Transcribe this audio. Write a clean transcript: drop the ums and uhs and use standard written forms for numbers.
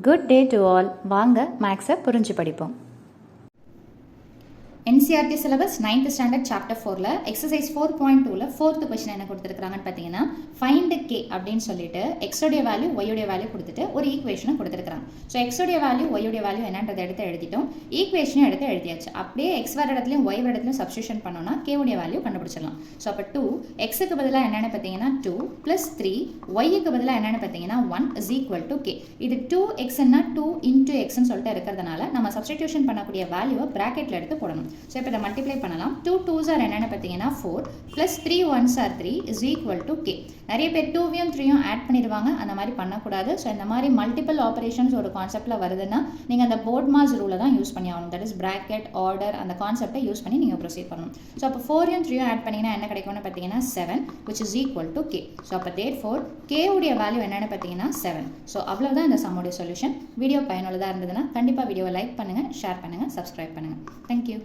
Good day to all. வாங்க மேக்ஸை புரிஞ்சு படிப்போம். NCERT syllabus 9th standard chapter 4ல exercise 4.2ல 4th question என்ன கொடுத்துருக்காங்கன்னு பார்த்தீங்கன்னா find k அப்படின்னு சொல்லிட்டு x உடைய வேல்யூ y உடைய வேல்யூ கொடுத்துட்டு ஒரு ஈக்குவேஷனை கொடுத்துருக்காங்க. ஸோ x உடைய வேல்யூ y உடைய வேல்யூ என்னன்றதை எடுத்து எழுதிட்டோம், ஈக்குவேஷனையும் எடுத்து எழுதியாச்சு. அப்படியே x வர இடத்துலையும் y வர இடத்துலையும் சப்ஸ்டியூஷன் பண்ணோம்னா k உடைய வேல்யூ கண்டுபிடிச்சிடலாம். ஸோ அப்போ 2 x-க்கு பதிலாக என்னென்னு பார்த்தீங்கன்னா 2 + 3 y-க்கு பதிலாக என்னென்னு பார்த்தீங்கன்னா 1 = k. இது 2x-ன்னா 2 × x-ன்னு சொல்லிட்டு இருக்கிறதுனால நம்ம சப்ஸ்டியூஷன் பண்ணக்கூடிய வேல்யூவை ப்ராக்கெட்டில் எடுத்து போடணும். ஸோ இப்போ இதை மல்டிப்ளை பண்ணலாம். 2 2s are என்னென்னு பார்த்தீங்கன்னா 4 + 3 1s are 3 = k. நிறைய பேர் 2வையும் 3யும் ஆட் பண்ணிடுவாங்க, அந்த மாதிரி பண்ணக்கூடாது. ஸோ இந்த மாதிரி மல்டிபிள் ஆப்ரேஷன்ஸ் ஒரு கான்செப்டில் வருதுன்னா நீங்கள் அந்த போர்ட் மாஸ் ரூலை தான் யூஸ் பண்ணி ஆகணும். தட் இஸ் ப்ராக்கெட் ஆர்டர் அந்த கான்செப்டை யூஸ் பண்ணி நீங்கள் ப்ரொசீட் பண்ணணும். ஸோ அப்போ 4யும் 3யும் ஆட் பண்ணிங்கன்னா என்ன கிடைக்கும்னு பார்த்தீங்கன்னா 7 which is equal to k. So அப்போ therefore k உடைய வேல்யூ என்னென்னு பார்த்தீங்கன்னா 7. ஸோ அவ்வளோதான் இந்த சம்முடைய சொல்யூஷன். வீடியோ பயனுள்ளதாக இருந்ததுன்னா கண்டிப்பாக வீடியோவை லைக் பண்ணுங்கள், ஷேர் பண்ணுங்கள், சப்ஸ்கிரைப் பண்ணுங்கள். தேங்க்யூ.